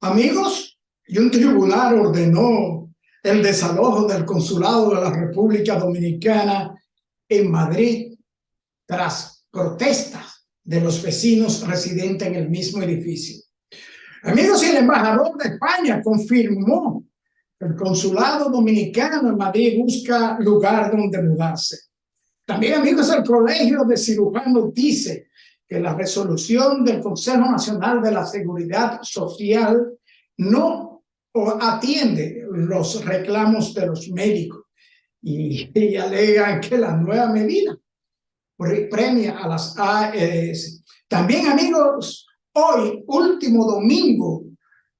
Amigos, y un tribunal ordenó el desalojo del consulado de la República Dominicana en Madrid tras protestas de los vecinos residentes en el mismo edificio. Amigos, y el embajador de España confirmó que el consulado dominicano en Madrid busca lugar donde mudarse. También, amigos, el Colegio de Cirujanos dice que la resolución del Consejo Nacional de la Seguridad Social no atiende los reclamos de los médicos y alegan que la nueva medida premia a las ARS. También, amigos, hoy, último domingo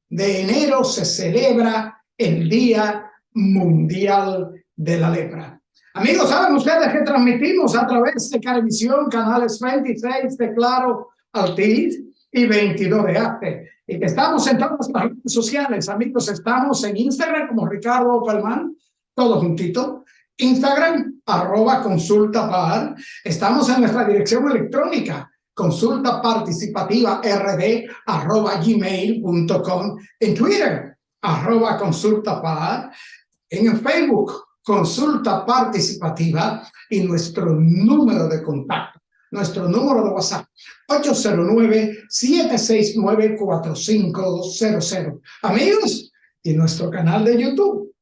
de enero, se celebra el Día Mundial de la Lepra. Amigos, ¿saben ustedes que transmitimos a través de Caravisión, canales 26 de Claro, Altiz y 22 de Arte? Y que estamos en todas las redes sociales, amigos. Estamos en Instagram como Ricardo Opelman, todo juntito. Instagram, @consultapar. Estamos en nuestra dirección electrónica, consultaparticipativa@gmail.com. En Twitter, @consultapar. En Facebook, Consulta Participativa, y nuestro número de contacto, nuestro número de WhatsApp, 809-769-4500. Amigos, y nuestro canal de YouTube,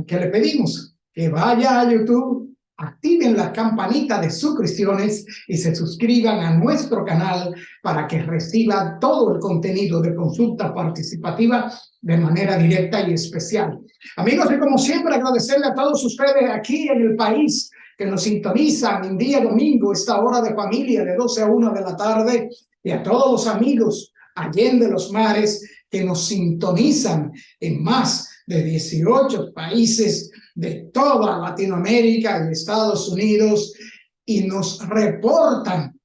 que le pedimos que vaya a YouTube, activen la campanita de suscripciones y se suscriban a nuestro canal para que reciban todo el contenido de Consulta Participativa de manera directa y especial. Amigos, y como siempre, agradecerle a todos ustedes aquí en el país que nos sintonizan en día domingo, esta hora de familia de 12 a 1 de la tarde, y a todos los amigos allende los mares que nos sintonizan en más de 18 países de toda Latinoamérica y Estados Unidos y nos reportan.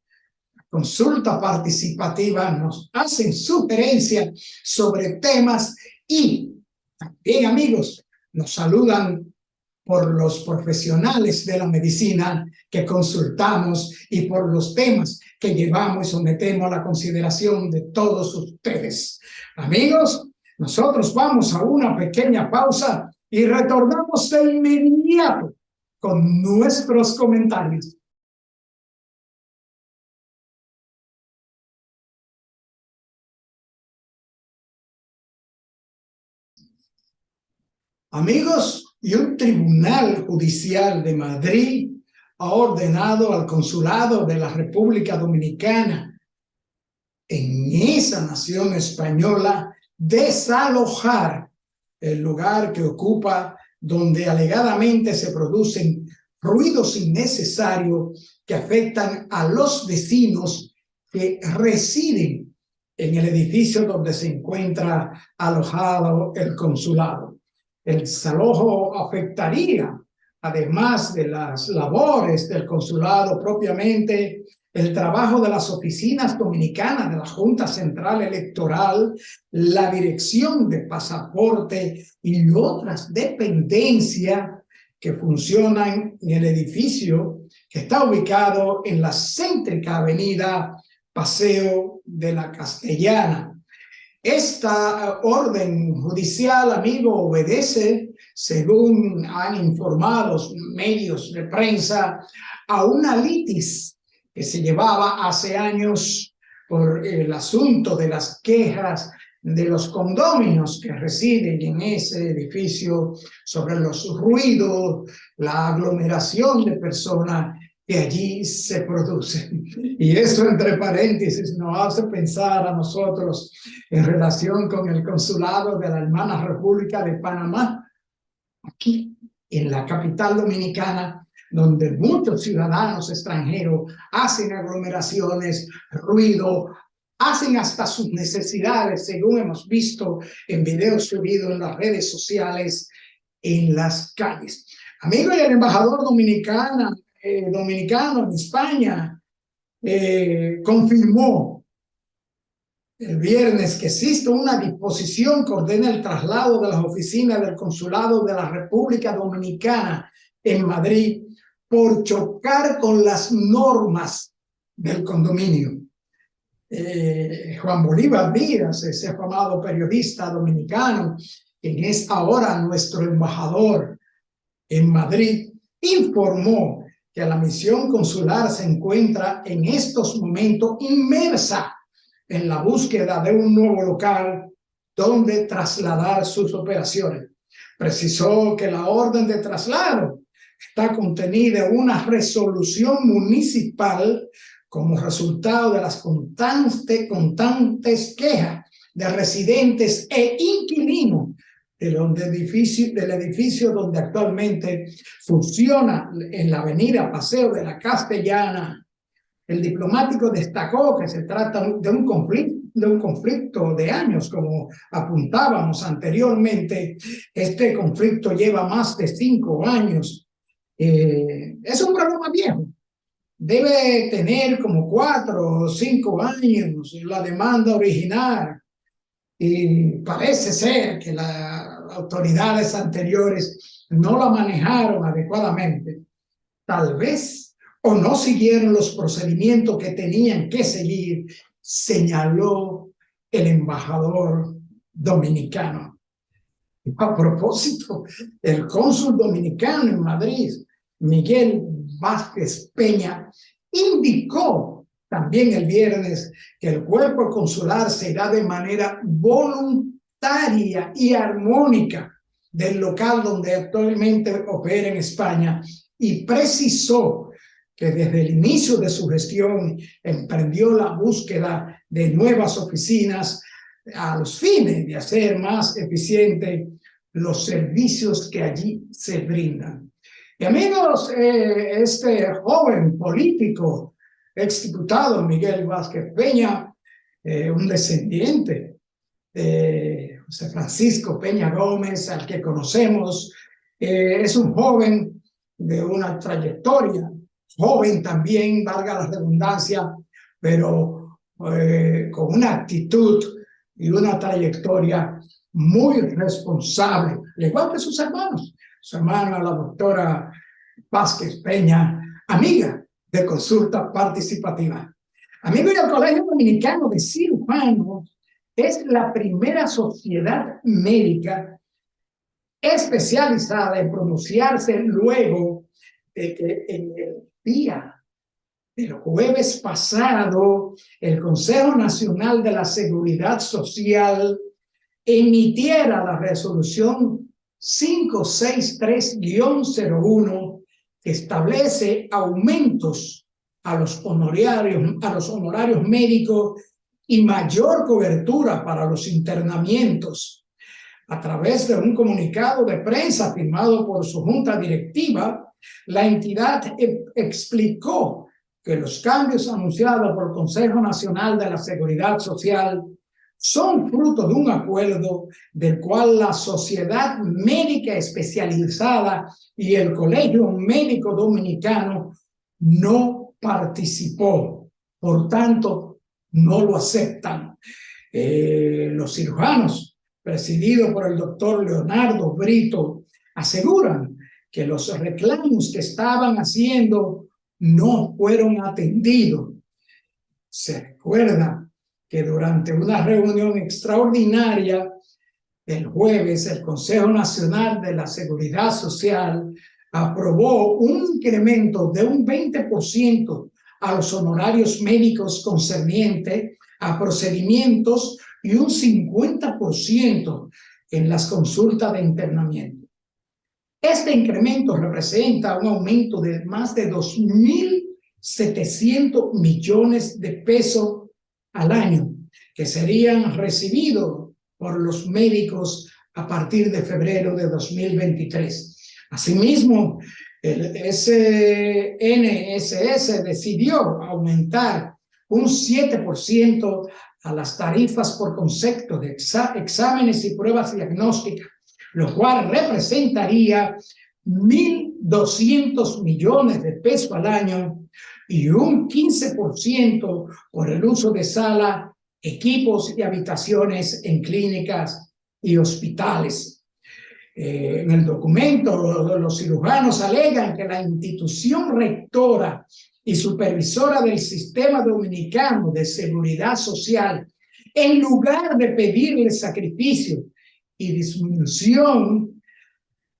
Consulta Participativa, nos hacen sugerencias sobre temas y también, amigos, nos saludan por los profesionales de la medicina que consultamos y por los temas que llevamos y sometemos a la consideración de todos ustedes. Amigos, nosotros vamos a una pequeña pausa y retornamos de inmediato con nuestros comentarios. Amigos, y un tribunal judicial de Madrid ha ordenado al consulado de la República Dominicana en esa nación española desalojar el lugar que ocupa, donde alegadamente se producen ruidos innecesarios que afectan a los vecinos que residen en el edificio donde se encuentra alojado el consulado. El desalojo afectaría, además de las labores del consulado propiamente, el trabajo de las oficinas dominicanas de la Junta Central Electoral, la dirección de pasaporte y otras dependencias que funcionan en el edificio que está ubicado en la céntrica avenida Paseo de la Castellana. Esta orden judicial, amigo, obedece, según han informado los medios de prensa, a una litis que se llevaba hace años por el asunto de las quejas de los condóminos que residen en ese edificio sobre los ruidos, la aglomeración de personas que allí se producen. Y eso, entre paréntesis, nos hace pensar a nosotros en relación con el consulado de la hermana República de Panamá, aquí en la capital dominicana, donde muchos ciudadanos extranjeros hacen aglomeraciones, ruido, hacen hasta sus necesidades, según hemos visto en videos subidos en las redes sociales, en las calles. Amigo, y el embajador dominicano en España confirmó el viernes que existe una disposición que ordena el traslado de las oficinas del Consulado de la República Dominicana en Madrid por chocar con las normas del condominio. Juan Bolívar Díaz, ese afamado periodista dominicano, quien es ahora nuestro embajador en Madrid, informó que la misión consular se encuentra en estos momentos inmersa en la búsqueda de un nuevo local donde trasladar sus operaciones. Precisó que la orden de traslado está contenida en una resolución municipal como resultado de las constantes quejas de residentes e inquilinos del edificio donde actualmente funciona en la avenida Paseo de la Castellana. El diplomático destacó que se trata de un conflicto de años, como apuntábamos anteriormente. Este conflicto lleva más de 5 años. Es un problema viejo. Debe tener como 4 o 5 años la demanda original. Y parece ser que las autoridades anteriores no la manejaron adecuadamente. Tal vez, o no siguieron los procedimientos que tenían que seguir, señaló el embajador dominicano. A propósito, el cónsul dominicano en Madrid, Miguel Vázquez Peña, indicó también el viernes que el cuerpo consular será de manera voluntaria y armónica del local donde actualmente opera en España, y precisó que desde el inicio de su gestión emprendió la búsqueda de nuevas oficinas a los fines de hacer más eficientes los servicios que allí se brindan. Y amigos, este joven político, exdiputado Miguel Vázquez Peña, un descendiente de José Francisco Peña Gómez, al que conocemos, es un joven de una trayectoria, joven también, valga la redundancia, pero con una actitud y una trayectoria muy responsable, al igual que sus hermanos. Su hermana, la doctora Vázquez Peña, amiga de Consulta Participativa. Amigo del Colegio Dominicano de Cirujanos, es la primera sociedad médica especializada en pronunciarse luego de que en el día del jueves pasado el Consejo Nacional de la Seguridad Social emitiera la resolución 563-01 que establece aumentos a los honorarios médicos y mayor cobertura para los internamientos. A través de un comunicado de prensa firmado por su junta directiva, la entidad explicó que los cambios anunciados por el Consejo Nacional de la Seguridad Social son fruto de un acuerdo del cual la Sociedad Médica Especializada y el Colegio Médico Dominicano no participó. Por tanto, no lo aceptan. Los cirujanos, presididos por el doctor Leonardo Brito, aseguran que los reclamos que estaban haciendo no fueron atendidos. Se recuerda que durante una reunión extraordinaria el jueves, el Consejo Nacional de la Seguridad Social aprobó un incremento de un 20% a los honorarios médicos concernientes a procedimientos y un 50% en las consultas de internamiento. Este incremento representa un aumento de más de 2.700 millones de pesos al año, que serían recibidos por los médicos a partir de febrero de 2023. Asimismo, el SNSS decidió aumentar un 7% a las tarifas por concepto de exámenes y pruebas diagnósticas, lo cual representaría 1.200 millones de pesos al año y un 15% por el uso de sala, equipos y habitaciones en clínicas y hospitales. En el documento, los cirujanos alegan que la institución rectora y supervisora del sistema dominicano de seguridad social, en lugar de pedirle sacrificio y disminución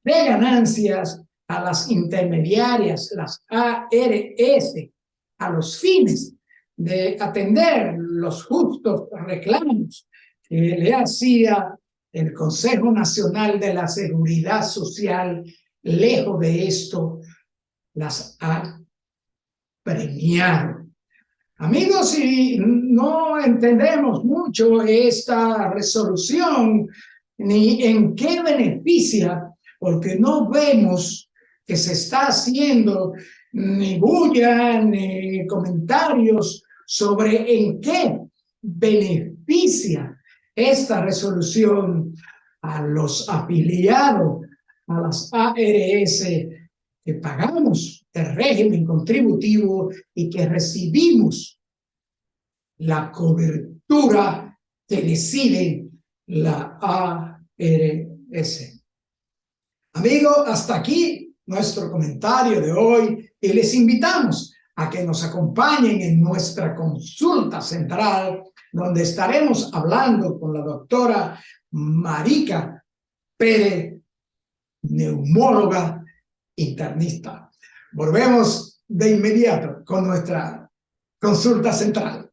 de ganancias a las intermediarias, las ARS, a los fines de atender los justos reclamos que le hacía el Consejo Nacional de la Seguridad Social, lejos de esto, las ha premiado. Amigos, si no entendemos mucho esta resolución, ni en qué beneficia, porque no vemos que se está haciendo ni bulla, ni comentarios sobre en qué beneficia esta resolución a los afiliados a las ARS que pagamos el régimen contributivo y que recibimos la cobertura que decide la ARS. Amigos, hasta aquí nuestro comentario de hoy y les invitamos a que nos acompañen en nuestra consulta central, donde estaremos hablando con la doctora Marica Pérez, neumóloga internista. Volvemos de inmediato con nuestra consulta central.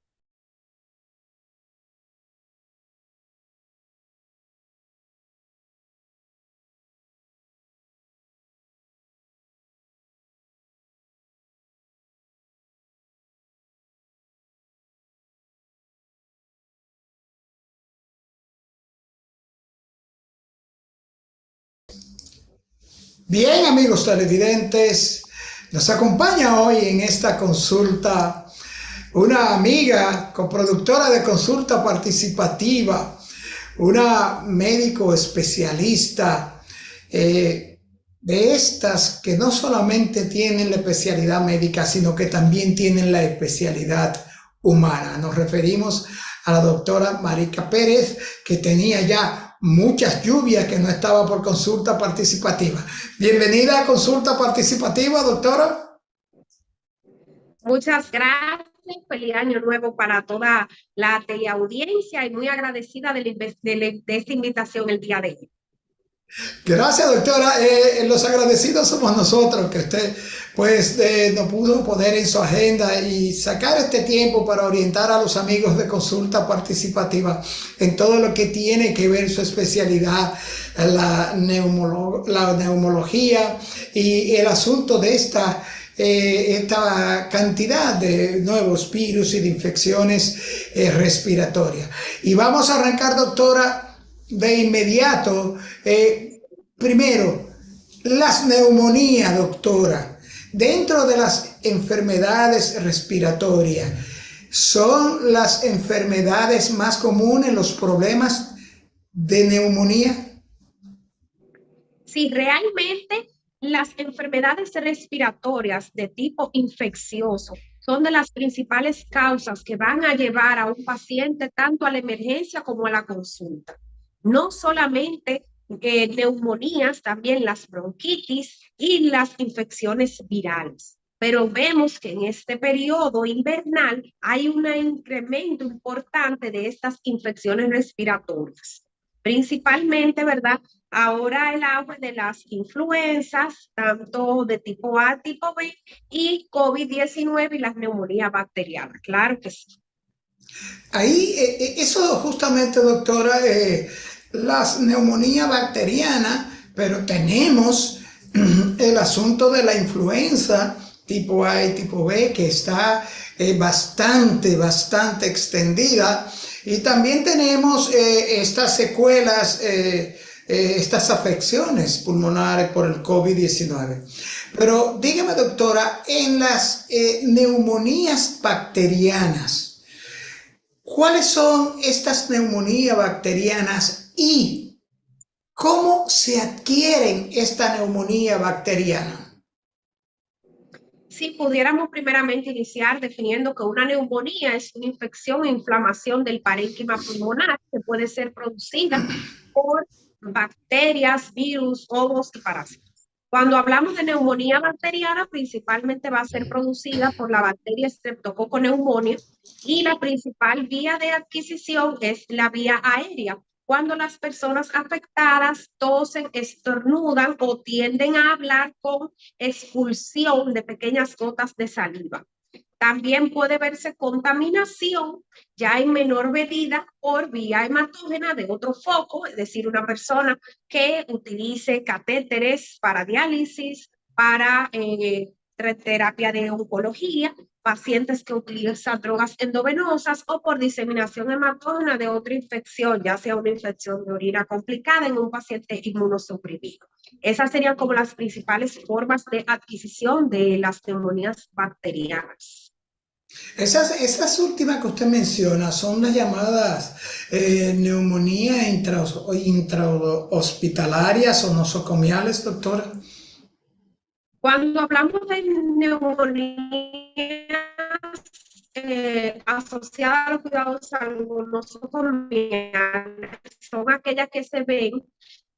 Bien, amigos televidentes, nos acompaña hoy en esta consulta una amiga, coproductora de Consulta Participativa, una médico especialista de estas que no solamente tienen la especialidad médica, sino que también tienen la especialidad humana. Nos referimos a la doctora Marica Pérez, que tenía ya muchas lluvias que no estaba por Consulta Participativa. Bienvenida a Consulta Participativa, doctora. Muchas gracias. Feliz año nuevo para toda la teleaudiencia y muy agradecida de esta invitación el día de hoy. Gracias, doctora. Los agradecidos somos nosotros, que usted pues no pudo poner en su agenda y sacar este tiempo para orientar a los amigos de Consulta Participativa en todo lo que tiene que ver su especialidad, la neumología y el asunto de esta cantidad de nuevos virus y de infecciones respiratorias. Y vamos a arrancar, doctora, de inmediato. Primero, las neumonías, doctora, dentro de las enfermedades respiratorias, ¿son las enfermedades más comunes los problemas de neumonía? Sí, realmente las enfermedades respiratorias de tipo infeccioso son de las principales causas que van a llevar a un paciente tanto a la emergencia como a la consulta. No solamente neumonías, también las bronquitis y las infecciones virales. Pero vemos que en este periodo invernal hay un incremento importante de estas infecciones respiratorias. Principalmente, ¿verdad? Ahora el auge de las influencias, tanto de tipo A, tipo B, y COVID-19 y las neumonías bacterianas. Claro que sí. Ahí, eso justamente, doctora, las neumonías bacterianas, pero tenemos el asunto de la influenza tipo A y tipo B, que está bastante extendida. Y también tenemos estas secuelas, estas afecciones pulmonares por el COVID-19. Pero dígame, doctora, en las neumonías bacterianas, ¿cuáles son estas neumonías bacterianas y cómo se adquieren esta neumonía bacteriana? Si pudiéramos primeramente iniciar definiendo que una neumonía es una infección e inflamación del parénquima pulmonar que puede ser producida por bacterias, virus, hongos y parásitos. Cuando hablamos de neumonía bacteriana, principalmente va a ser producida por la bacteria Streptococcus pneumoniae y la principal vía de adquisición es la vía aérea. Cuando las personas afectadas tosen, estornudan o tienden a hablar con expulsión de pequeñas gotas de saliva. También puede verse contaminación ya en menor medida por vía hematógena de otro foco, es decir, una persona que utilice catéteres para diálisis, para terapia de oncología, pacientes que utilizan drogas endovenosas o por diseminación hematógena de otra infección, ya sea una infección de orina complicada en un paciente inmunosuprimido. Esas serían como las principales formas de adquisición de las neumonías bacterianas. Esas últimas que usted menciona son las llamadas neumonía intrahospitalarias o nosocomiales, doctora. Cuando hablamos de neumonías asociadas a los cuidados de salud, son aquellas que se ven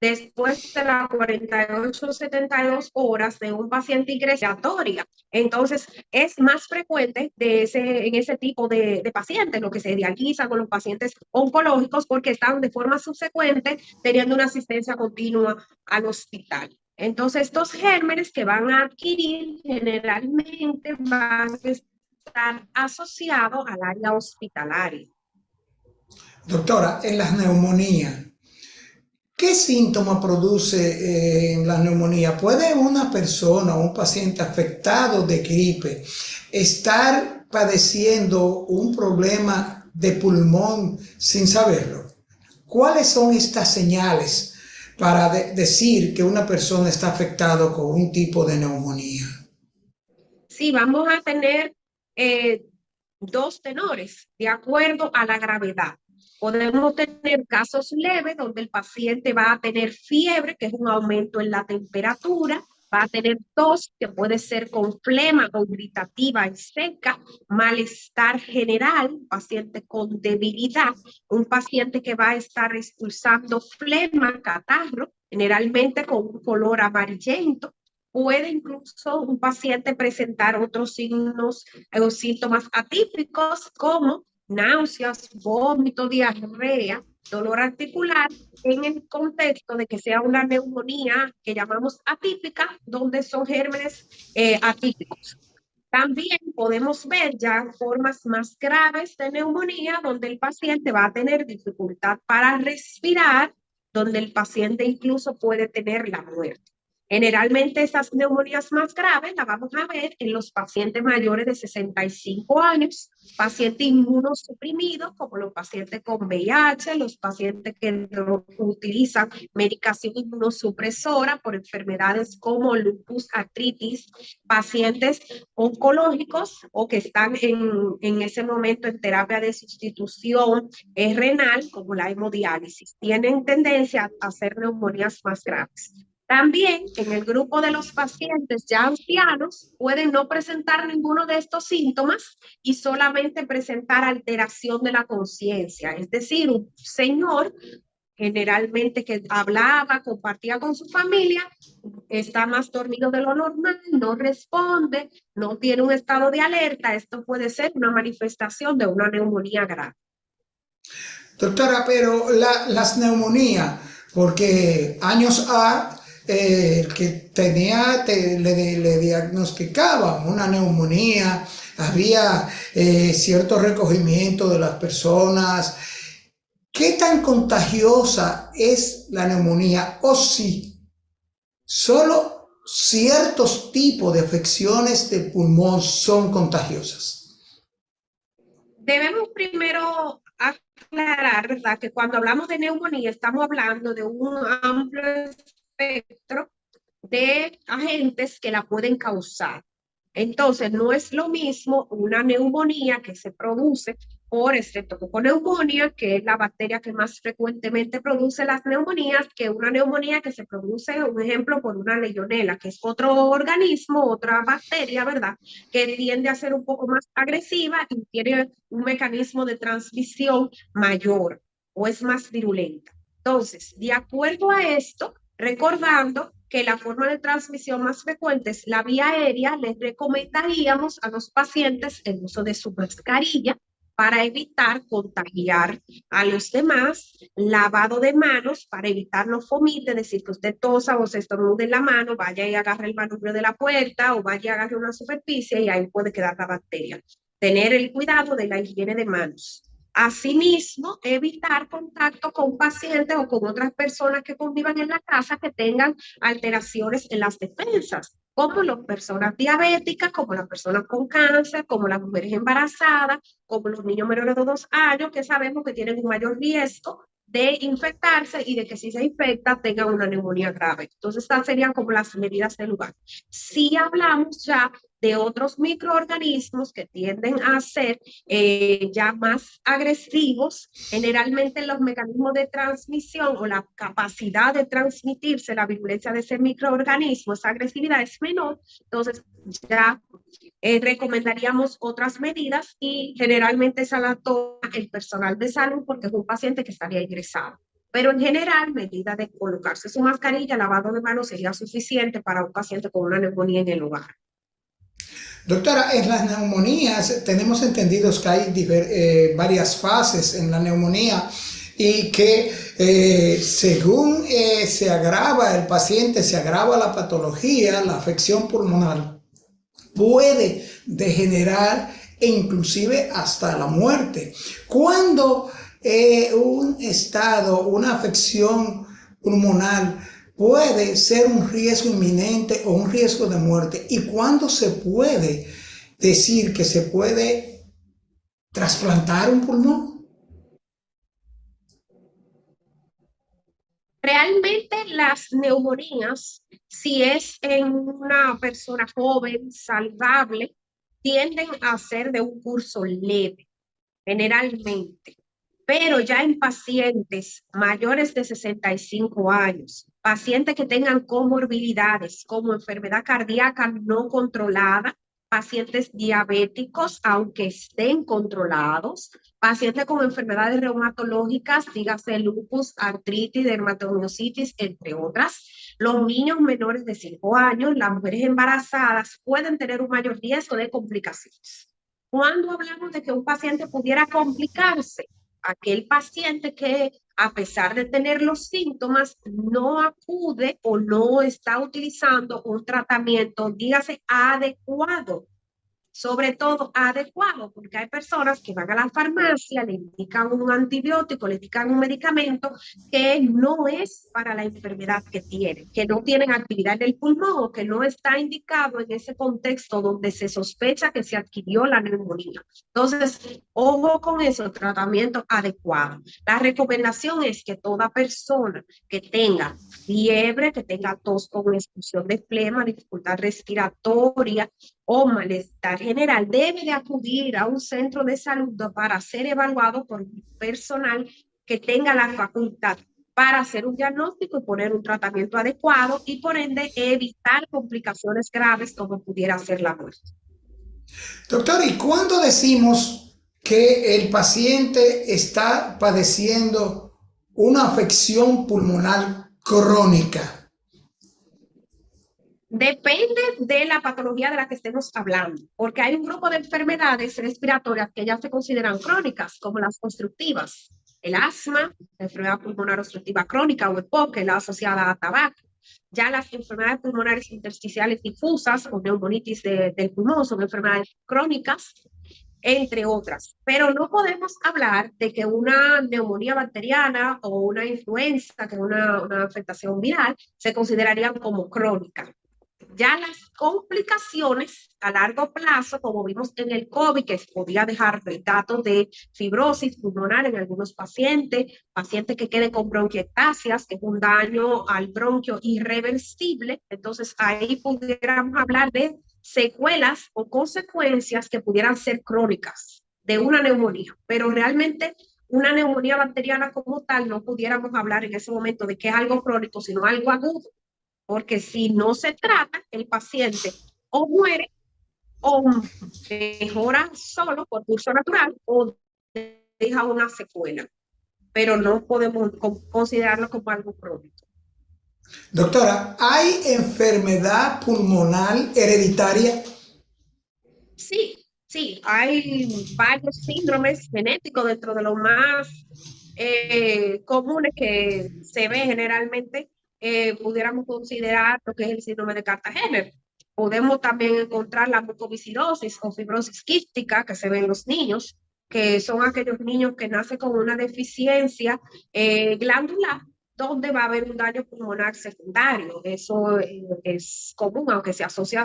después de las 48 o 72 horas de un paciente respiratoria. Entonces, es más frecuente en ese tipo de pacientes, lo que se dializa con los pacientes oncológicos, porque están de forma subsecuente teniendo una asistencia continua al hospital. Entonces, estos gérmenes que van a adquirir generalmente van a estar asociados al área hospitalaria. Doctora, en las neumonías, ¿qué síntoma produce la neumonía? ¿Puede una persona o un paciente afectado de gripe estar padeciendo un problema de pulmón sin saberlo? ¿Cuáles son estas señales para decir que una persona está afectada con un tipo de neumonía? Sí, vamos a tener dos tenores de acuerdo a la gravedad. Podemos tener casos leves donde el paciente va a tener fiebre, que es un aumento en la temperatura, va a tener tos, que puede ser con flema o irritativa y seca, malestar general, un paciente con debilidad, un paciente que va a estar expulsando flema, catarro, generalmente con un color amarillento. Puede incluso un paciente presentar otros signos o síntomas atípicos como náuseas, vómito, diarrea, dolor articular, en el contexto de que sea una neumonía que llamamos atípica, donde son gérmenes atípicos. También podemos ver ya formas más graves de neumonía, donde el paciente va a tener dificultad para respirar, donde el paciente incluso puede tener la muerte. Generalmente esas neumonías más graves las vamos a ver en los pacientes mayores de 65 años, pacientes inmunosuprimidos, como los pacientes con VIH, los pacientes que no utilizan medicación inmunosupresora por enfermedades como lupus, artritis, pacientes oncológicos o que están en ese momento en terapia de sustitución renal, como la hemodiálisis. Tienen tendencia a hacer neumonías más graves. También en el grupo de los pacientes ya ancianos pueden no presentar ninguno de estos síntomas y solamente presentar alteración de la conciencia, es decir, un señor generalmente que hablaba, compartía con su familia, está más dormido de lo normal, no responde, no tiene un estado de alerta. Esto puede ser una manifestación de una neumonía grave. Doctora, pero las neumonías, porque años A, el que tenía, le diagnosticaban una neumonía, había cierto recogimiento de las personas. ¿Qué tan contagiosa es la neumonía? O si solo ciertos tipos de afecciones de pulmón son contagiosas. Debemos primero aclarar, ¿verdad?, que cuando hablamos de neumonía estamos hablando de un amplio espectro de agentes que la pueden causar. Entonces, no es lo mismo una neumonía que se produce por Streptococcus pneumoniae, que es la bacteria que más frecuentemente produce las neumonías, que una neumonía que se produce, un ejemplo, por una legionela, que es otro organismo, otra bacteria, ¿verdad?, que tiende a ser un poco más agresiva y tiene un mecanismo de transmisión mayor o es más virulenta. Entonces, de acuerdo a esto, recordando que la forma de transmisión más frecuente es la vía aérea, les recomendaríamos a los pacientes el uso de su mascarilla para evitar contagiar a los demás, lavado de manos para evitar los fomites, es decir, que usted tosa o se estornude en la mano, vaya y agarre el manubrio de la puerta o vaya y agarre una superficie y ahí puede quedar la bacteria. Tener el cuidado de la higiene de manos. Asimismo, evitar contacto con pacientes o con otras personas que convivan en la casa que tengan alteraciones en las defensas, como las personas diabéticas, como las personas con cáncer, como las mujeres embarazadas, como los niños menores de 2 años, que sabemos que tienen un mayor riesgo de infectarse y de que si se infecta tengan una neumonía grave. Entonces, estas serían como las medidas del lugar. Si hablamos ya de otros microorganismos que tienden a ser ya más agresivos, generalmente los mecanismos de transmisión o la capacidad de transmitirse la virulencia de ese microorganismo, esa agresividad es menor, entonces ya recomendaríamos otras medidas y generalmente esa la toma el personal de salud porque es un paciente que estaría ingresado. Pero en general, medida de colocarse su mascarilla, lavado de manos sería suficiente para un paciente con una neumonía en el hogar. Doctora, en las neumonías tenemos entendidos que hay varias fases en la neumonía y que según se agrava el paciente, se agrava la patología, la afección pulmonar, puede degenerar e inclusive hasta la muerte. Cuando un estado, una afección pulmonar puede ser un riesgo inminente o un riesgo de muerte, y cuándo se puede decir que se puede trasplantar un pulmón. Realmente las neumonías, si es en una persona joven, saludable, tienden a ser de un curso leve, generalmente. Pero ya en pacientes mayores de 65 años, pacientes que tengan comorbilidades como enfermedad cardíaca no controlada, pacientes diabéticos, aunque estén controlados, pacientes con enfermedades reumatológicas, dígase lupus, artritis, dermatomiositis, entre otras. Los niños menores de 5 años, las mujeres embarazadas pueden tener un mayor riesgo de complicaciones. Cuando hablamos de que un paciente pudiera complicarse, aquel paciente que a pesar de tener los síntomas no acude o no está utilizando un tratamiento, dígase, adecuado, sobre todo adecuado, porque hay personas que van a la farmacia, le indican un antibiótico, le indican un medicamento que no es para la enfermedad que tienen, que no tienen actividad en el pulmón o que no está indicado en ese contexto donde se sospecha que se adquirió la neumonía. Entonces, ojo con eso, tratamiento adecuado. La recomendación es que toda persona que tenga fiebre, que tenga tos con expulsión de flema, dificultad respiratoria, o malestar general, debe de acudir a un centro de salud para ser evaluado por personal que tenga la facultad para hacer un diagnóstico y poner un tratamiento adecuado y por ende evitar complicaciones graves como pudiera ser la muerte. Doctor, ¿y cuándo decimos que el paciente está padeciendo una afección pulmonar crónica? Depende de la patología de la que estemos hablando, porque hay un grupo de enfermedades respiratorias que ya se consideran crónicas, como las obstructivas, el asma, la enfermedad pulmonar obstructiva crónica o EPOC, que es la asociada a tabaco. Ya las enfermedades pulmonares intersticiales difusas o neumonitis del pulmón son enfermedades crónicas, entre otras. Pero no podemos hablar de que una neumonía bacteriana o una influenza, que es una afectación viral, se considerarían como crónica. Ya las complicaciones a largo plazo, como vimos en el COVID, que podía dejar datos de fibrosis pulmonar en algunos pacientes, pacientes que queden con bronquiectasias, que es un daño al bronquio irreversible. Entonces, ahí pudiéramos hablar de secuelas o consecuencias que pudieran ser crónicas de una neumonía, pero realmente una neumonía bacteriana como tal no pudiéramos hablar en ese momento de que es algo crónico, sino algo agudo, porque si no se trata, el paciente o muere o mejora solo por curso natural o deja una secuela. pero no podemos considerarlo como algo crónico. Doctora, ¿hay enfermedad pulmonar hereditaria? Sí, sí, hay varios síndromes genéticos dentro de los más comunes que se ven generalmente. Pudiéramos considerar lo que es el síndrome de Cartagena. Podemos también encontrar la mucoviscidosis o fibrosis quística que se ve en los niños, que son aquellos niños que nacen con una deficiencia glandular donde va a haber un daño pulmonar secundario. Eso es común, aunque se asocia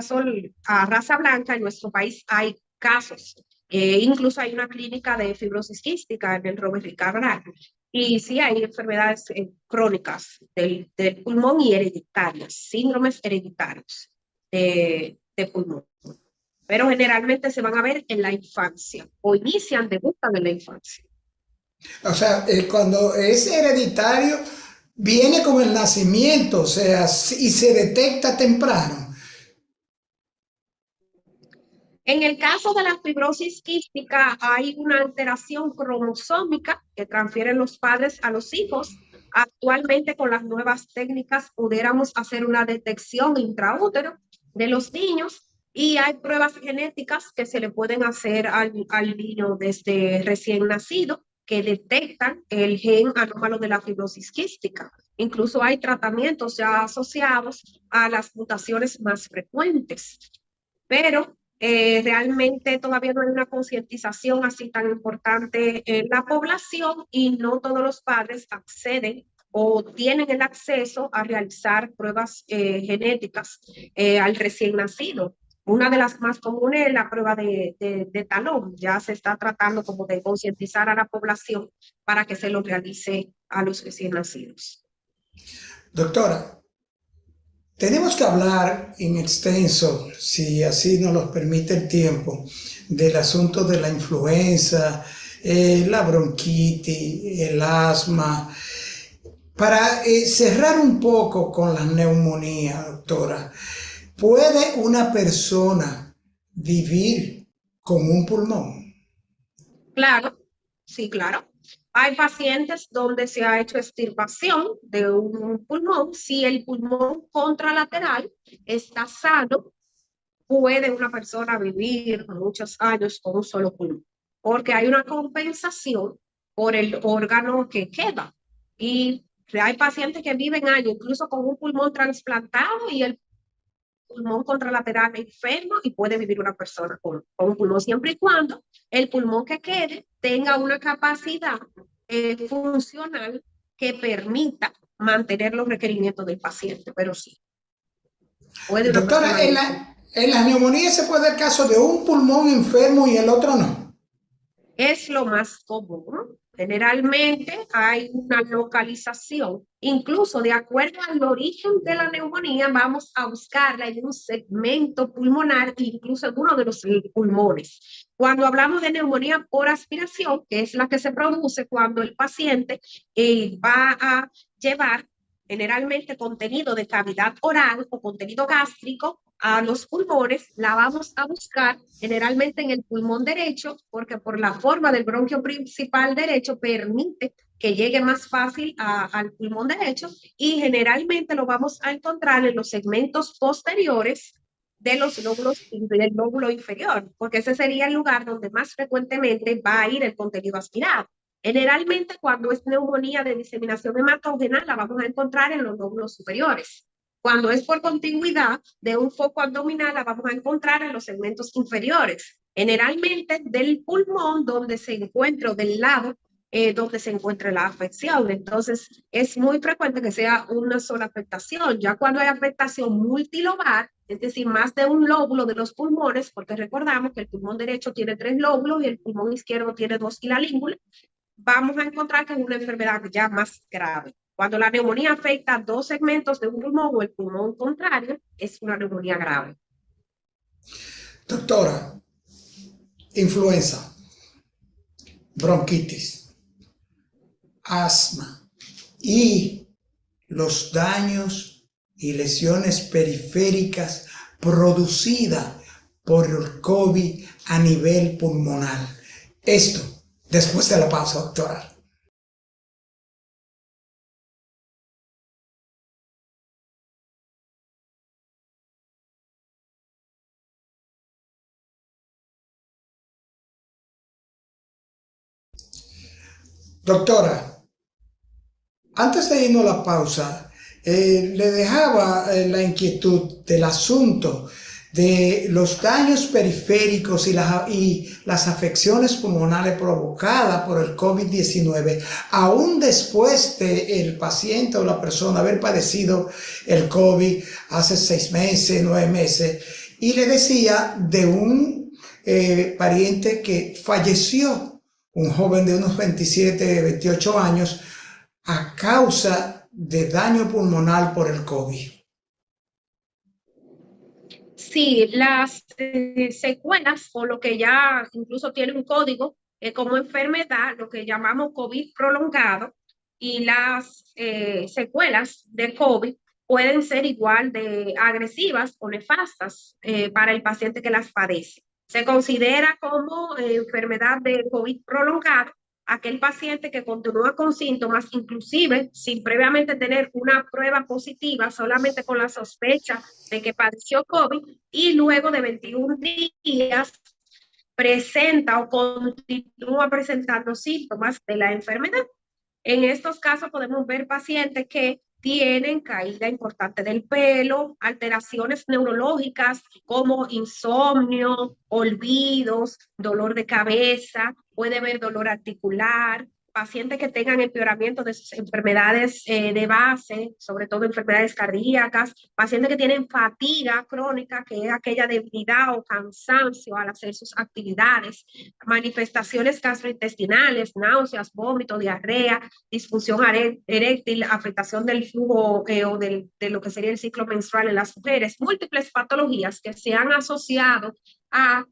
a raza blanca, en nuestro país hay casos. Incluso hay una clínica de fibrosis quística en el Robert Cabral. Y sí hay enfermedades crónicas del pulmón y hereditarias, síndromes hereditarios de pulmón. Pero generalmente se van a ver en la infancia o debutan en la infancia. O sea, cuando es hereditario, viene con el nacimiento, o sea, y se detecta temprano. En el caso de la fibrosis quística, hay una alteración cromosómica que transfieren los padres a los hijos. Actualmente, con las nuevas técnicas, pudiéramos hacer una detección intraútero de los niños y hay pruebas genéticas que se le pueden hacer al niño desde recién nacido que detectan el gen anómalo de la fibrosis quística. Incluso hay tratamientos ya asociados a las mutaciones más frecuentes, pero realmente todavía no hay una concientización así tan importante en la población y no todos los padres acceden o tienen el acceso a realizar pruebas genéticas al recién nacido. Una de las más comunes es la prueba de talón. Ya se está tratando como de concientizar a la población para que se lo realice a los recién nacidos. Doctora, tenemos que hablar en extenso, si así nos lo permite el tiempo, del asunto de la influenza, la bronquitis, el asma. Para cerrar un poco con la neumonía, doctora, ¿puede una persona vivir con un pulmón? Claro, sí, claro. Hay pacientes donde se ha hecho extirpación de un pulmón. Si el pulmón contralateral está sano, puede una persona vivir muchos años con un solo pulmón, porque hay una compensación por el órgano que queda. Y hay pacientes que viven años incluso con un pulmón trasplantado y el pulmón contralateral enfermo y puede vivir una persona con un pulmón siempre y cuando el pulmón que quede tenga una capacidad funcional que permita mantener los requerimientos del paciente, pero sí, puede una persona Doctora, en, vivir. en las neumonías se puede dar caso de un pulmón enfermo y el otro no. Es lo más común. Generalmente hay una localización, incluso de acuerdo al origen de la neumonía, vamos a buscarla en un segmento pulmonar, incluso en uno de los pulmones. Cuando hablamos de neumonía por aspiración, que es la que se produce cuando el paciente va a llevar generalmente contenido de cavidad oral o contenido gástrico a los pulmones, la vamos a buscar generalmente en el pulmón derecho, porque por la forma del bronquio principal derecho permite que llegue más fácil al pulmón derecho y generalmente lo vamos a encontrar en los segmentos posteriores de los lóbulos del lóbulo inferior, porque ese sería el lugar donde más frecuentemente va a ir el contenido aspirado. Generalmente cuando es neumonía de diseminación hematógena la vamos a encontrar en los lóbulos superiores. Cuando es por contigüidad de un foco abdominal, la vamos a encontrar en los segmentos inferiores, generalmente del pulmón donde se encuentra o del lado donde se encuentra la afección. Entonces, es muy frecuente que sea una sola afectación. Ya cuando hay afectación multilobar, es decir, más de un lóbulo de los pulmones, porque recordamos que el pulmón derecho tiene 3 lóbulos y el pulmón izquierdo tiene 2 y la língula, vamos a encontrar que es una enfermedad ya más grave. Cuando la neumonía afecta 2 segmentos de un pulmón o el pulmón contrario, es una neumonía grave. Doctora, influenza, bronquitis, asma y los daños y lesiones periféricas producidas por el COVID a nivel pulmonar. Esto después de la pausa, doctora. Doctora, antes de irnos a la pausa, le dejaba la inquietud del asunto de los daños periféricos y las afecciones pulmonares provocadas por el COVID-19, aún después de el paciente o la persona haber padecido el COVID hace 6 meses, 9 meses, y le decía de un pariente que falleció, un joven de unos 27, 28 años, a causa de daño pulmonar por el COVID. Sí, las secuelas o lo que ya incluso tiene un código como enfermedad, lo que llamamos COVID prolongado, y las secuelas de COVID pueden ser igual de agresivas o nefastas para el paciente que las padece. Se considera como enfermedad de COVID prolongado aquel paciente que continúa con síntomas, inclusive sin previamente tener una prueba positiva, solamente con la sospecha de que padeció COVID, y luego de 21 días presenta o continúa presentando síntomas de la enfermedad. En estos casos podemos ver pacientes que tienen caída importante del pelo, alteraciones neurológicas como insomnio, olvidos, dolor de cabeza, puede haber dolor articular, pacientes que tengan empeoramiento de sus enfermedades de base, sobre todo enfermedades cardíacas, pacientes que tienen fatiga crónica, que es aquella debilidad o cansancio al hacer sus actividades, manifestaciones gastrointestinales, náuseas, vómito, diarrea, disfunción eréctil, afectación del flujo de lo que sería el ciclo menstrual en las mujeres, múltiples patologías que se han asociado a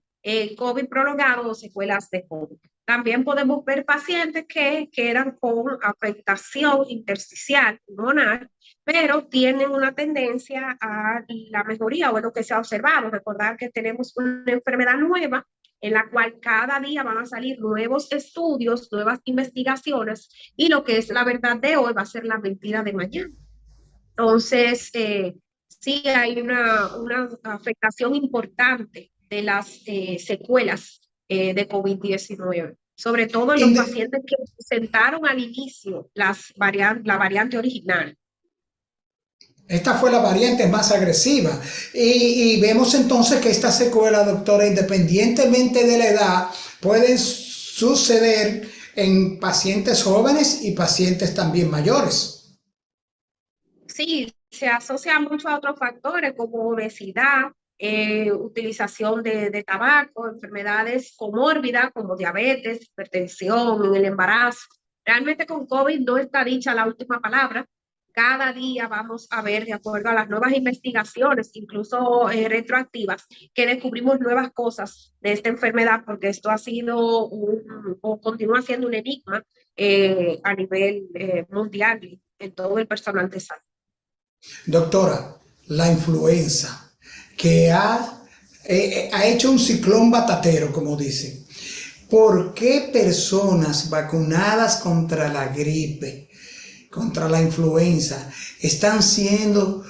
COVID prolongado o secuelas de COVID. También podemos ver pacientes que quedan con afectación intersticial pulmonar, pero tienen una tendencia a la mejoría o es lo que se ha observado. Recordar que tenemos una enfermedad nueva en la cual cada día van a salir nuevos estudios, nuevas investigaciones, y lo que es la verdad de hoy va a ser la mentira de mañana. Entonces, sí hay una afectación importante de las secuelas de COVID-19, sobre todo en los pacientes que presentaron al inicio la variante original. Esta fue la variante más agresiva. Y vemos entonces que esta secuela, doctora, independientemente de la edad, pueden suceder en pacientes jóvenes y pacientes también mayores. Sí, se asocia mucho a otros factores como obesidad, utilización de tabaco, enfermedades comórbidas como diabetes, hipertensión en el embarazo. Realmente con COVID no está dicha la última palabra. Cada día vamos a ver, de acuerdo a las nuevas investigaciones, incluso retroactivas, que descubrimos nuevas cosas de esta enfermedad, porque esto ha sido o continúa siendo un enigma a nivel mundial en todo el personal de salud. Doctora, la influenza, que ha hecho un ciclón batatero, como dicen. ¿Por qué personas vacunadas contra la gripe, contra la influenza, están siendo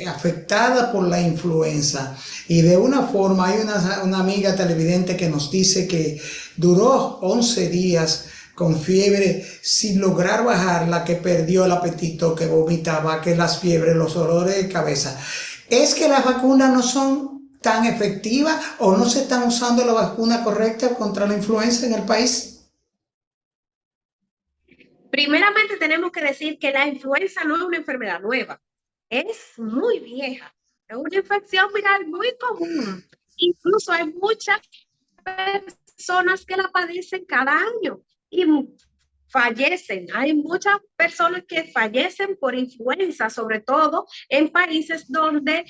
afectadas por la influenza? Y de una forma, hay una amiga televidente que nos dice que duró 11 días con fiebre sin lograr bajarla, que perdió el apetito, que vomitaba, que las fiebres, los dolores de cabeza. ¿Es que las vacunas no son tan efectivas o no se están usando la vacuna correcta contra la influenza en el país? Primeramente tenemos que decir que la influenza no es una enfermedad nueva, es muy vieja, es una infección viral muy común. Incluso hay muchas personas que la padecen cada año y fallecen. Hay muchas personas que fallecen por influenza, sobre todo en países donde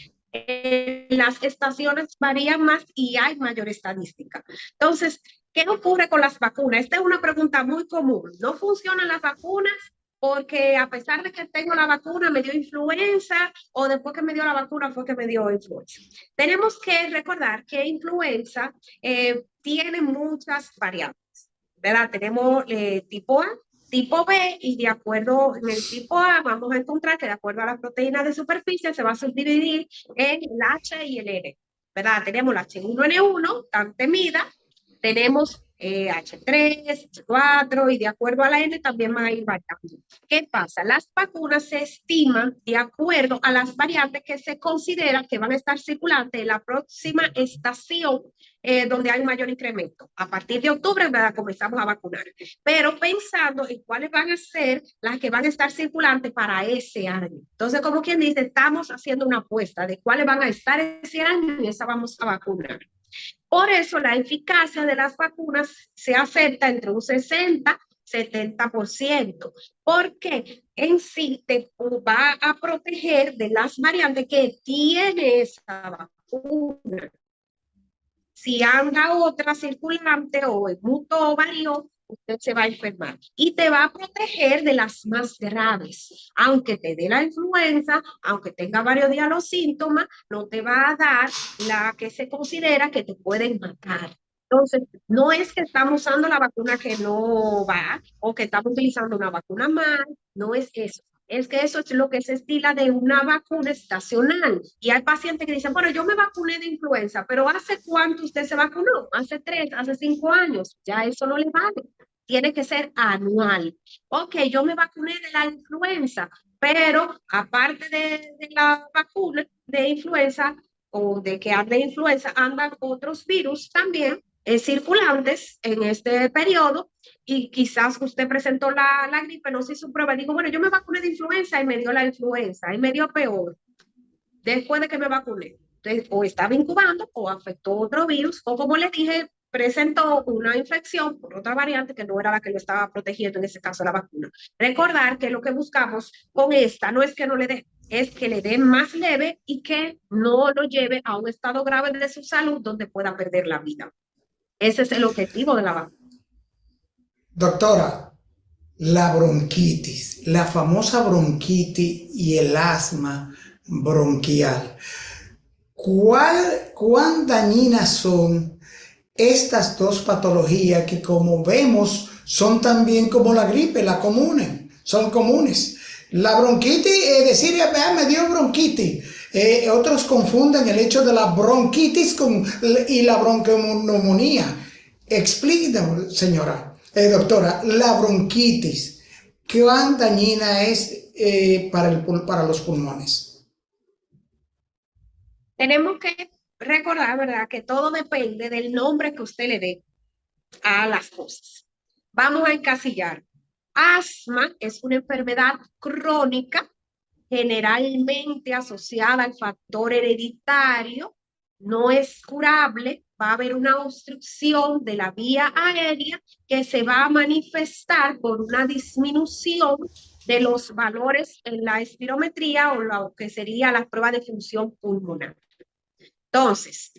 las estaciones varían más y hay mayor estadística. Entonces, ¿qué ocurre con las vacunas? Esta es una pregunta muy común. ¿No funcionan las vacunas? Porque a pesar de que tengo la vacuna, me dio influenza, o después que me dio la vacuna fue que me dio influenza. Tenemos que recordar que influenza tiene muchas variantes, ¿verdad? Tenemos tipo A, tipo B, y de acuerdo en el tipo A vamos a encontrar que de acuerdo a las proteínas de superficie se va a subdividir en el H y el N, ¿verdad? Tenemos la H1N1, tan temida, tenemos H3, H4 y de acuerdo a la N también van a ir variando. ¿Qué pasa? Las vacunas se estiman de acuerdo a las variantes que se considera que van a estar circulantes en la próxima estación donde hay mayor incremento. A partir de octubre, ¿verdad? Comenzamos a vacunar, pero pensando en cuáles van a ser las que van a estar circulantes para ese año. Entonces, como quien dice, estamos haciendo una apuesta de cuáles van a estar ese año y esa vamos a vacunar. Por eso la eficacia de las vacunas se acepta entre un 60-70%, porque en sí te va a proteger de las variantes que tiene esa vacuna. Si anda otra circulante o mutó o varió, usted se va a enfermar y te va a proteger de las más graves. Aunque te dé la influenza, aunque tenga varios días los síntomas, no te va a dar la que se considera que te pueden matar. Entonces, no es que estamos usando la vacuna que no va o que estamos utilizando una vacuna mal, no es eso. Es que eso es lo que se estila de una vacuna estacional. Y hay pacientes que dicen, bueno, yo me vacuné de influenza, pero ¿hace cuánto usted se vacunó? ¿Hace 3, hace 5 años? Ya eso no le vale. Tiene que ser anual. Ok, yo me vacuné de la influenza, pero aparte de la vacuna de influenza o de que ande influenza, andan otros virus también circulantes en este periodo y quizás usted presentó la gripe, no se hizo prueba y dijo, bueno, yo me vacuné de influenza y me dio la influenza y me dio peor después de que me vacuné. Entonces, o estaba incubando o afectó otro virus o como les dije, presentó una infección por otra variante que no era la que lo estaba protegiendo, en ese caso la vacuna. Recordar que lo que buscamos con esta no es que no le dé, es que le dé más leve y que no lo lleve a un estado grave de su salud donde pueda perder la vida. Ese es el objetivo de la vacuna. Doctora, la bronquitis, la famosa bronquitis y el asma bronquial, ¿cuán dañinas son estas dos patologías que, como vemos, son también como la gripe, son comunes? La bronquitis, es decir, me dio bronquitis. Otros confunden el hecho de la bronquitis y la bronconeumonía. Explíquenos, señora, doctora, la bronquitis, ¿cuán dañina es para los pulmones? Tenemos que recordar, ¿verdad?, que todo depende del nombre que usted le dé a las cosas. Vamos a encasillar. Asma es una enfermedad crónica generalmente asociada al factor hereditario, no es curable, va a haber una obstrucción de la vía aérea que se va a manifestar por una disminución de los valores en la espirometría o lo que sería la prueba de función pulmonar. Entonces,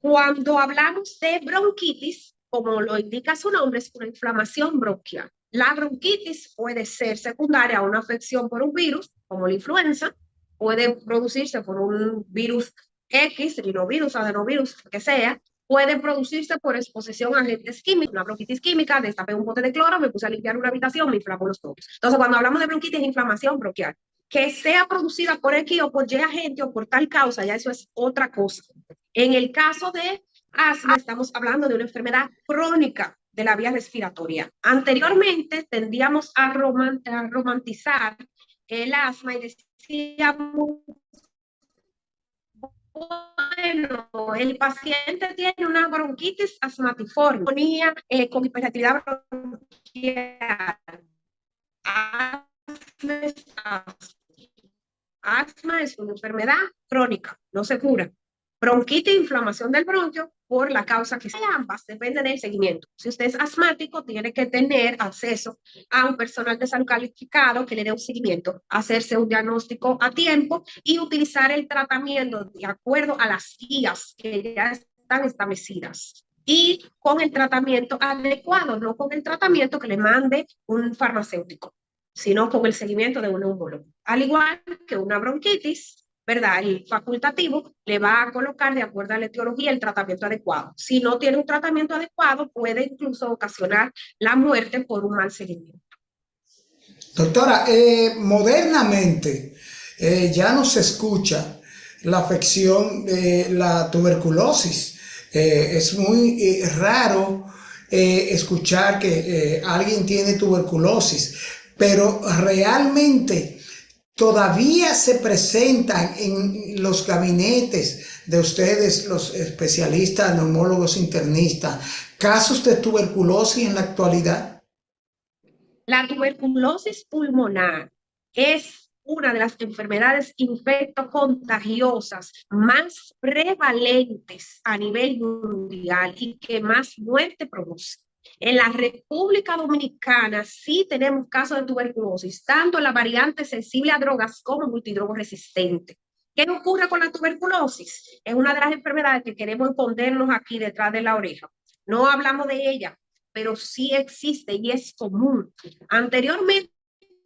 cuando hablamos de bronquitis, como lo indica su nombre, es una inflamación bronquial. La bronquitis puede ser secundaria a una afección por un virus, como la influenza, puede producirse por un virus X, rinovirus, adenovirus, que sea, puede producirse por exposición a agentes químicos, una bronquitis química, destapé un bote de cloro, me puse a limpiar una habitación, me inflamó los ojos. Entonces, cuando hablamos de bronquitis, es inflamación bronquial. Que sea producida por X o por Y agente o por tal causa, ya eso es otra cosa. En el caso de asma, estamos hablando de una enfermedad crónica de la vía respiratoria. Anteriormente tendíamos a romantizar el asma y decíamos, bueno, el paciente tiene una bronquitis asmatiforme, con hiperactividad bronquial. Asma es una enfermedad crónica, no se cura. Bronquitis, inflamación del bronquio, por la causa que sea, ambas, depende del seguimiento. Si usted es asmático, tiene que tener acceso a un personal de salud calificado que le dé un seguimiento, hacerse un diagnóstico a tiempo y utilizar el tratamiento de acuerdo a las guías que ya están establecidas. Y con el tratamiento adecuado, no con el tratamiento que le mande un farmacéutico, sino con el seguimiento de un neumólogo. Al igual que una bronquitis, ¿verdad? El facultativo le va a colocar de acuerdo a la etiología el tratamiento adecuado. Si no tiene un tratamiento adecuado, puede incluso ocasionar la muerte por un mal seguimiento. Doctora, modernamente ya no se escucha la afección de la tuberculosis. Es muy raro escuchar que alguien tiene tuberculosis, pero realmente todavía se presentan en los gabinetes de ustedes, los especialistas, neumólogos internistas, casos de tuberculosis en la actualidad. La tuberculosis pulmonar es una de las enfermedades infectocontagiosas más prevalentes a nivel mundial y que más muerte produce. En la República Dominicana sí tenemos casos de tuberculosis, tanto la variante sensible a drogas como multidrogoresistente. ¿Qué ocurre con la tuberculosis? Es una de las enfermedades que queremos escondernos aquí detrás de la oreja. No hablamos de ella, pero sí existe y es común. Anteriormente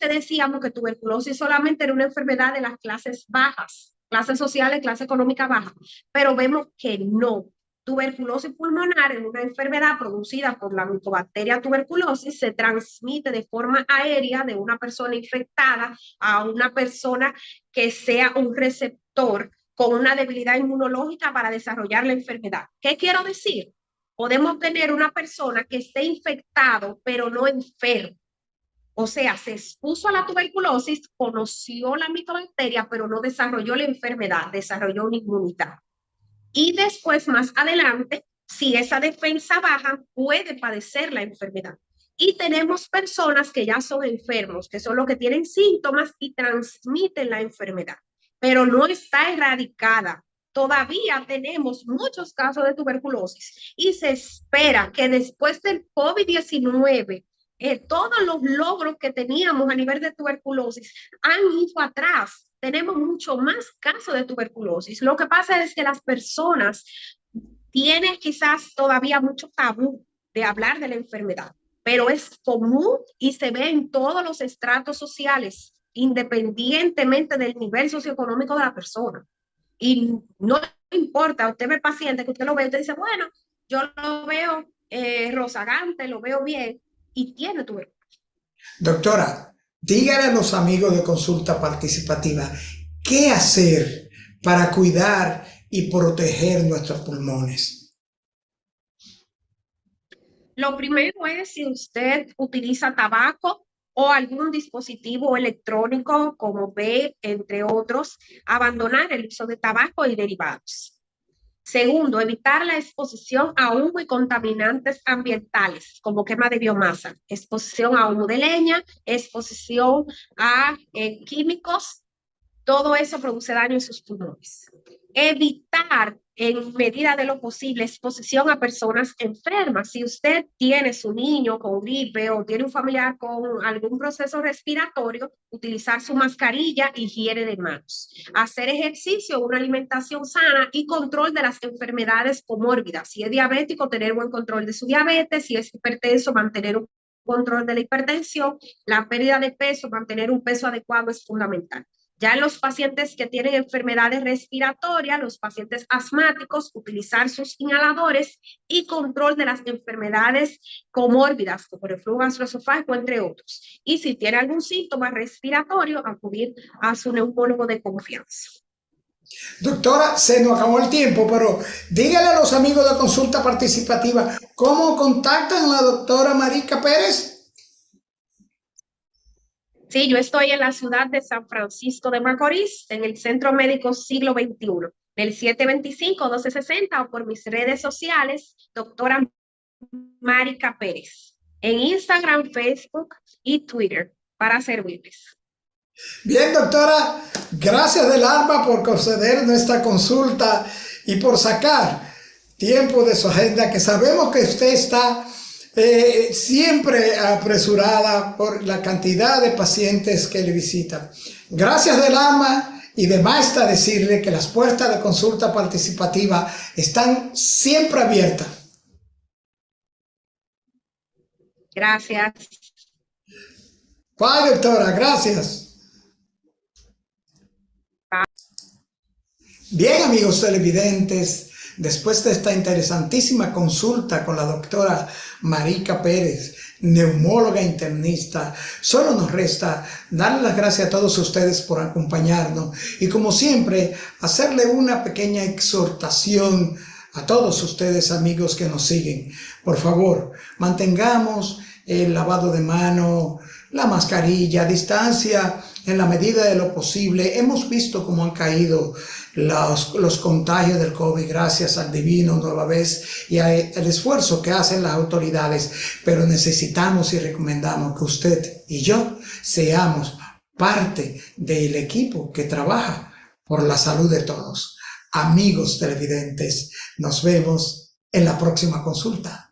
decíamos que tuberculosis solamente era una enfermedad de las clases bajas, clases sociales, clase económica baja, pero vemos que no. Tuberculosis pulmonar es una enfermedad producida por la Mycobacteria tuberculosis, se transmite de forma aérea de una persona infectada a una persona que sea un receptor con una debilidad inmunológica para desarrollar la enfermedad. ¿Qué quiero decir? Podemos tener una persona que esté infectado, pero no enfermo. O sea, se expuso a la tuberculosis, conoció la mitobacteria, pero no desarrolló la enfermedad, desarrolló una inmunidad. Y después, más adelante, si esa defensa baja, puede padecer la enfermedad. Y tenemos personas que ya son enfermos, que son los que tienen síntomas y transmiten la enfermedad, pero no está erradicada. Todavía tenemos muchos casos de tuberculosis y se espera que después del COVID-19 todos los logros que teníamos a nivel de tuberculosis han ido atrás. Tenemos mucho más casos de tuberculosis. Lo que pasa es que las personas tienen quizás todavía mucho tabú de hablar de la enfermedad, pero es común y se ve en todos los estratos sociales, independientemente del nivel socioeconómico de la persona. Y no importa, usted ve el paciente, que usted lo ve, usted dice, bueno, yo lo veo rozagante, lo veo bien, y tiene tuberculosis. Doctora, dígale a los amigos de Consulta Participativa qué hacer para cuidar y proteger nuestros pulmones. Lo primero es si usted utiliza tabaco o algún dispositivo electrónico como vape, entre otros, abandonar el uso de tabaco y derivados. Segundo, evitar la exposición a humo y contaminantes ambientales, como quema de biomasa, exposición a humo de leña, exposición a químicos, todo eso produce daño en sus pulmones. Evitar, en medida de lo posible, exposición a personas enfermas. Si usted tiene su niño con gripe o tiene un familiar con algún proceso respiratorio, utilizar su mascarilla, higiene de manos. Hacer ejercicio, una alimentación sana y control de las enfermedades comórbidas. Si es diabético, tener buen control de su diabetes. Si es hipertenso, mantener un control de la hipertensión. La pérdida de peso, mantener un peso adecuado es fundamental. Ya en los pacientes que tienen enfermedades respiratorias, los pacientes asmáticos, utilizar sus inhaladores y control de las enfermedades comórbidas, como el reflujo gastroesofágico, entre otros. Y si tiene algún síntoma respiratorio, acudir a su neumólogo de confianza. Doctora, se nos acabó el tiempo, pero dígale a los amigos de Consulta Participativa cómo contactan a la doctora Marica Pérez. Sí, yo estoy en la ciudad de San Francisco de Macorís, en el Centro Médico Siglo XXI, del 725-1260 o por mis redes sociales, doctora Marica Pérez, en Instagram, Facebook y Twitter, para servirles. Bien, doctora, gracias del alma por conceder nuestra consulta y por sacar tiempo de su agenda, que sabemos que usted está siempre apresurada por la cantidad de pacientes que le visitan. Gracias del alma, y de más está decirle que las puertas de Consulta Participativa están siempre abiertas. Gracias. Bye, doctora, gracias. Bien, amigos televidentes, después de esta interesantísima consulta con la doctora Marica Pérez, neumóloga internista, solo nos resta darle las gracias a todos ustedes por acompañarnos y, como siempre, hacerle una pequeña exhortación A todos ustedes, amigos que nos siguen, por favor, mantengamos el lavado de mano, la mascarilla, distancia en la medida de lo posible. Hemos visto cómo han caído los contagios del COVID gracias al divino nueva vez y al esfuerzo que hacen las autoridades, pero necesitamos y recomendamos que usted y yo seamos parte del equipo que trabaja por la salud de todos. Amigos televidentes, nos vemos en la próxima consulta.